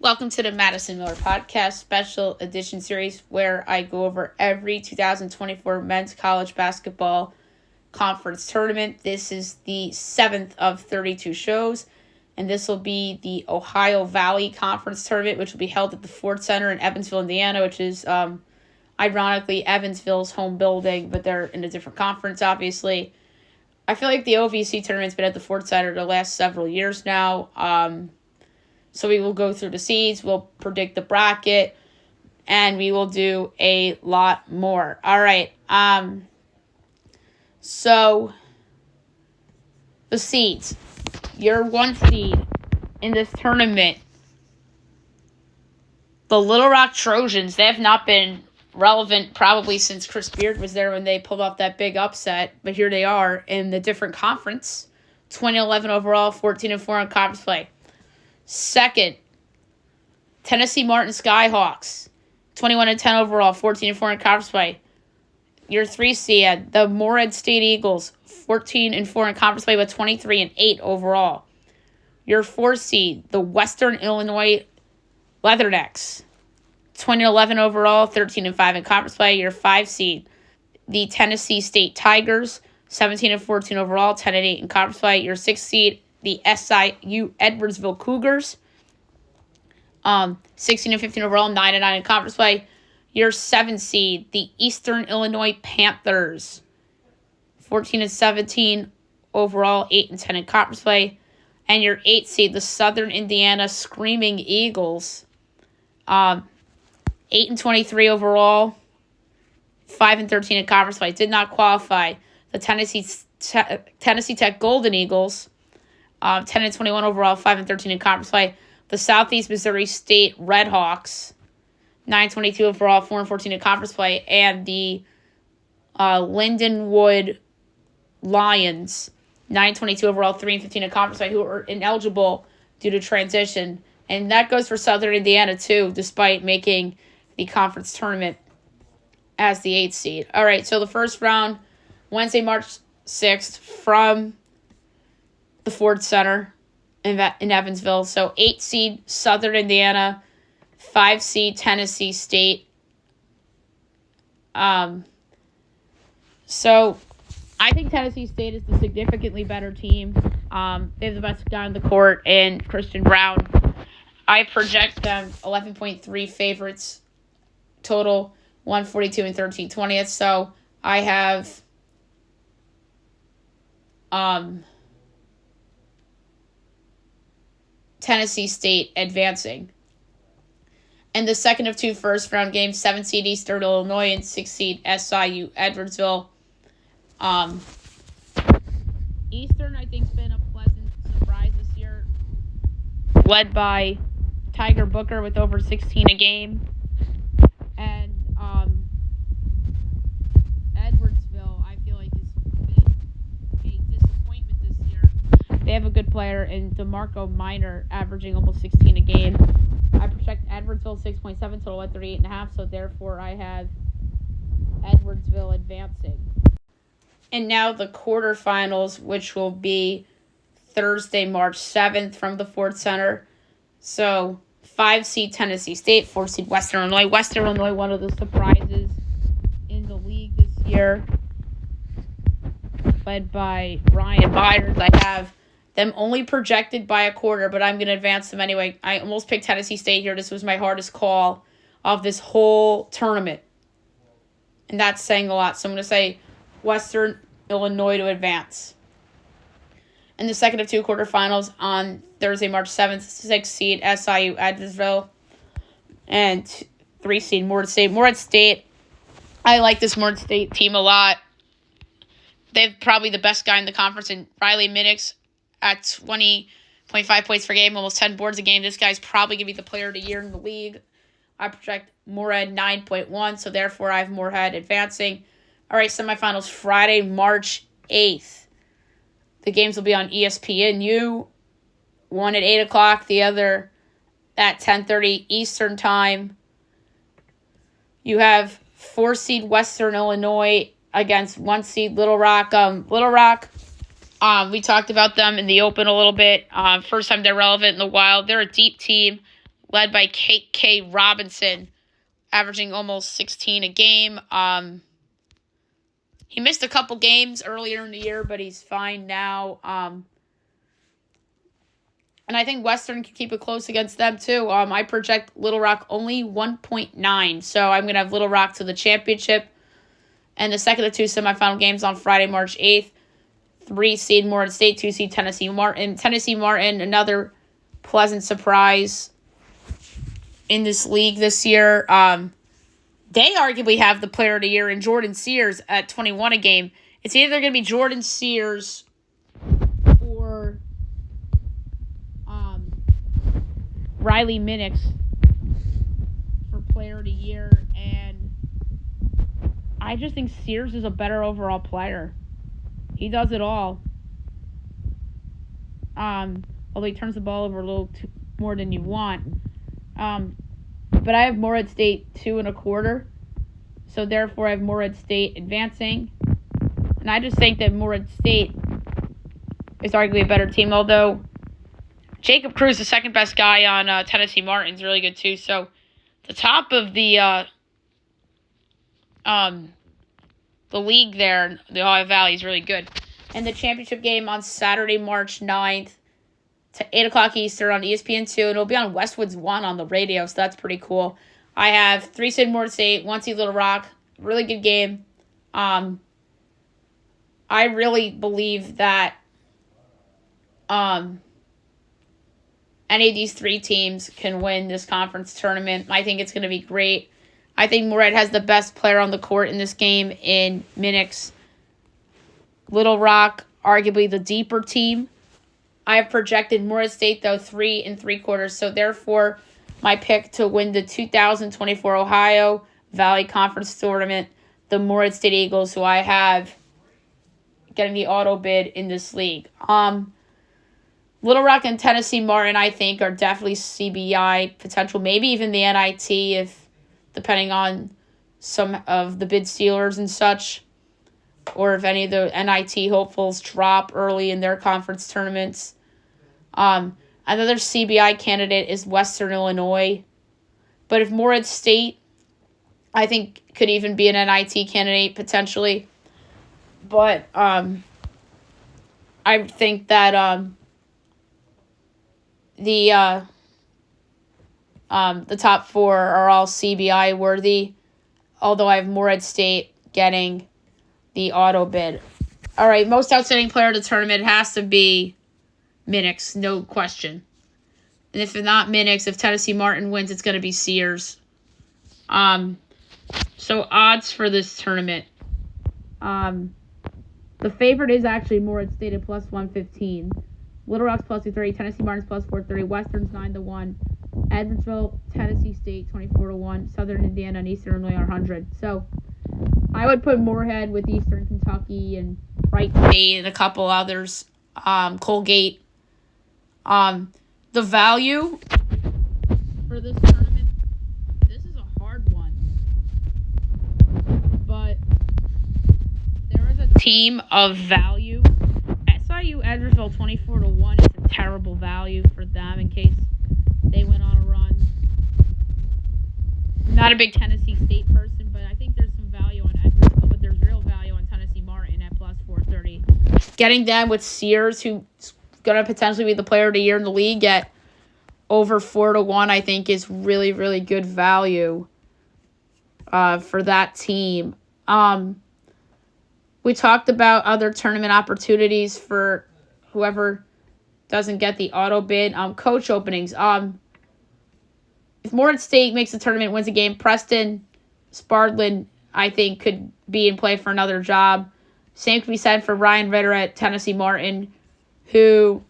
Welcome to the Madison Miller Podcast Special Edition Series, where I go over every 2024 men's college basketball conference tournament. This is the 7th of 32 shows, and this will be the Ohio Valley Conference Tournament, which will be held at the Ford Center in Evansville, Indiana, which is, ironically, Evansville's home building, but they're in a different conference, obviously. I feel like the OVC tournament's been at the Ford Center the last several years now. So we will go through the seeds, we'll predict the bracket, and we will do a lot more. All right. So the seeds. Your 1 seed in this tournament, the Little Rock Trojans. They have not been relevant probably since Chris Beard was there when they pulled off that big upset, but here they are in the different conference. 2011 overall, 14-4 in conference play. Second, Tennessee Martin Skyhawks, 21-10 overall, 14-4 in conference play. Your 3 seed, the Morehead State Eagles, 14-4 in conference play with 23-8 overall. Your 4 seed, the Western Illinois Leathernecks, 20-11 overall, 13-5 in conference play. Your 5 seed, the Tennessee State Tigers, 17-14 overall, 10-8 in conference play. Your 6 seed, the SIU Edwardsville Cougars, 16-15 overall, 9-9 in conference play. Your 7 seed, the Eastern Illinois Panthers, 14-17 overall, 8-10 in conference play. And your 8 seed, the Southern Indiana Screaming Eagles, 8-23 overall, 5-13 in conference play. Did not qualify. The Tennessee Tech Golden Eagles, 10-21 overall, 5-13 in conference play. The Southeast Missouri State Redhawks, 9-22 overall, 4-14 in conference play. And the Lindenwood Lions, 9-22 overall, 3-15 in conference play, who are ineligible due to transition. And that goes for Southern Indiana, too, despite making the conference tournament as the 8th seed. All right, so the first round, Wednesday, March 6th, from the Ford Center in Evansville. So 8 seed Southern Indiana, 5 seed Tennessee State. So I think Tennessee State is the significantly better team. They have the best guy on the court and Christian Brown. I project them 11.3 favorites total, 142 and 13/20. So I have Tennessee State advancing. And the second of 2 first-round games, 7 seed Eastern Illinois and 6 seed SIU Edwardsville. Eastern, I think, has been a pleasant surprise this year, led by Tiger Booker with over 16 a game. And Edwardsville, I feel like, has been a disappointment this year. They have a good player in DeMarco Minor, averaging almost 16 a game. I project Edwardsville 6.7 total at 38.5, so therefore I have Edwardsville advancing. And now the quarterfinals, which will be Thursday, March 7th from the Ford Center. So 5 seed Tennessee State, 4 seed Western Illinois. Western Illinois, one of the surprises in the league this year, led by Ryan Myers. I have them only projected by a quarter, but I'm going to advance them anyway. I almost picked Tennessee State here. This was my hardest call of this whole tournament. And that's saying a lot. So I'm going to say Western Illinois to advance. And the second of 2 quarterfinals on Thursday, March 7th, 6 seed SIU Edwardsville and 3 seed Morehead State. Morehead State, I like this Morehead State team a lot. They've probably the best guy in the conference in Riley Minix at 20.5 points per game, almost 10 boards a game. This guy's probably going to be the player of the year in the league. I project Morehead 9.1, so therefore I have Morehead advancing. All right, semifinals Friday, March 8th. The games will be on ESPNU, one at 8 o'clock, the other at 10:30 Eastern Time. You have 4 seed Western Illinois against 1 seed Little Rock. Little Rock, we talked about them in the open a little bit. First time they're relevant in the Wild. They're a deep team led by K. Robinson, averaging almost 16 a game. He missed a couple games earlier in the year, but he's fine now. And I think Western can keep it close against them, too. I project Little Rock only 1.9. So I'm going to have Little Rock to the championship. And the second of two semifinal games on Friday, March 8th. 3 seed Morehead State, 2 seed Tennessee Martin. Tennessee Martin, another pleasant surprise in this league this year. They arguably have the player of the year in Jordan Sears at 21 a game. It's either going to be Jordan Sears or Riley Minix for player of the year. And I just think Sears is a better overall player. He does it all. Although he turns the ball over a little more than you want. But I have Morehead State 2.25. So therefore I have Morehead State advancing. And I just think that Morehead State is arguably a better team. Although Jacob Cruz, the second best guy on Tennessee Martin, is really good too. So the top of the league there, the Ohio Valley, is really good. And the championship game on Saturday, March 9th to 8 o'clock Eastern on ESPN2. And it'll be on Westwood's 1 on the radio, so that's pretty cool. I have 3 seed Morehead State, 1 seed Little Rock. Really good game. I really believe that any of these 3 teams can win this conference tournament. I think it's going to be great. I think Morehead has the best player on the court in this game in Minix. Little Rock, arguably the deeper team. I have projected Morehead State, though, 3 3/4. So, therefore, my pick to win the 2024 Ohio Valley Conference Tournament, the Morehead State Eagles, who I have getting the auto bid in this league. Little Rock and Tennessee Martin, I think, are definitely CBI potential. Maybe even the NIT, if depending on some of the bid stealers and such, or if any of the NIT hopefuls drop early in their conference tournaments. Another CBI candidate is Western Illinois. But if Morehead State, I think, could even be an NIT candidate potentially. But I think that the top 4 are all CBI worthy, although I have Morehead State getting the auto bid. All right, most outstanding player of the tournament has to be Minix, no question. And if not Minix, if Tennessee Martin wins, it's going to be Sears. So odds for this tournament. The favorite is actually Morehead State at plus 115. Little Rock's plus 230. Tennessee Martin's plus 430. Western's 9-1. Edwardsville, Tennessee State 24-1. Southern Indiana and Eastern Illinois are 100. So I would put Morehead with Eastern Kentucky and Wright State and a couple others. Colgate. The value for this tournament, this is a hard one. But there is a team of value. SIU Edwardsville 24-1 is a terrible value for them in case they went on a run. I'm not a big Tennessee State person, but I think there's some value on Edwardsville, but there's real value on Tennessee Martin at plus 430. Getting them with Sears, who's going to potentially be the player of the year in the league at over 4-1, I think is really, really good value for that team. We talked about other tournament opportunities for whoever doesn't get the auto bid. Coach openings. If Morehead State makes the tournament, wins a game, Preston Spardlin, I think, could be in play for another job. Same could be said for Ryan Ritter at Tennessee Martin, who,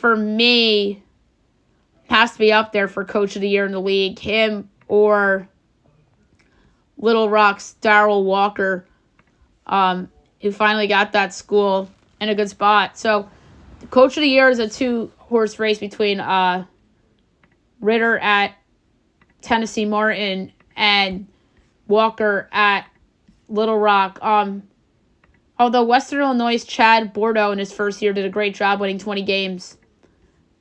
for me, has to be up there for Coach of the Year in the league. Him or Little Rock's Darrell Walker, who finally got that school in a good spot. So, the Coach of the Year is a 2-horse race between Ritter at Tennessee Martin and Walker at Little Rock. Although Western Illinois' Chad Bordeaux in his first year did a great job winning 20 games.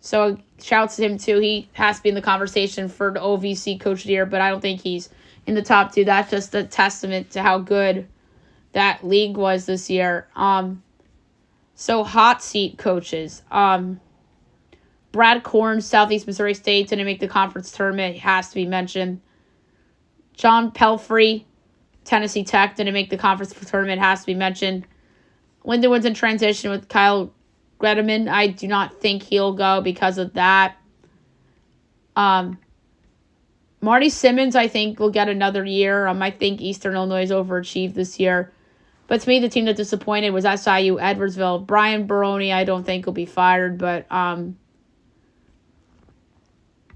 So shouts to him too. He has to be in the conversation for the OVC Coach of the Year, but I don't think he's in the top 2. That's just a testament to how good that league was this year. So hot seat coaches. Brad Korn, Southeast Missouri State, didn't make the conference tournament. He has to be mentioned. John Pelfrey, Tennessee Tech, didn't make the conference tournament. Has to be mentioned. Lyndon was in transition with Kyle Gredeman. I do not think he'll go because of that. Marty Simmons, I think, will get another year. I think Eastern Illinois overachieved this year. But to me, the team that disappointed was SIU Edwardsville. Brian Baroni, I don't think will be fired, but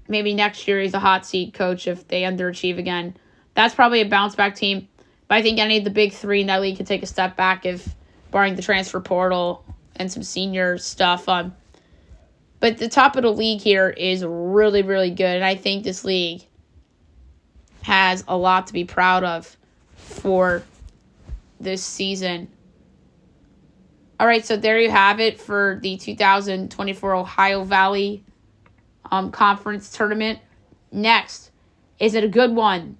maybe next year he's a hot seat coach if they underachieve again. That's probably a bounce-back team. But I think any of the big 3 in that league could take a step back if, barring the transfer portal and some senior stuff. But the top of the league here is really, really good. And I think this league has a lot to be proud of for this season. All right, so there you have it for the 2024 Ohio Valley Conference Tournament. Next, is it a good one?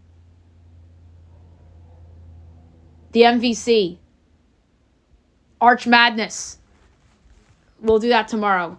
The MVC. Arch Madness. We'll do that tomorrow.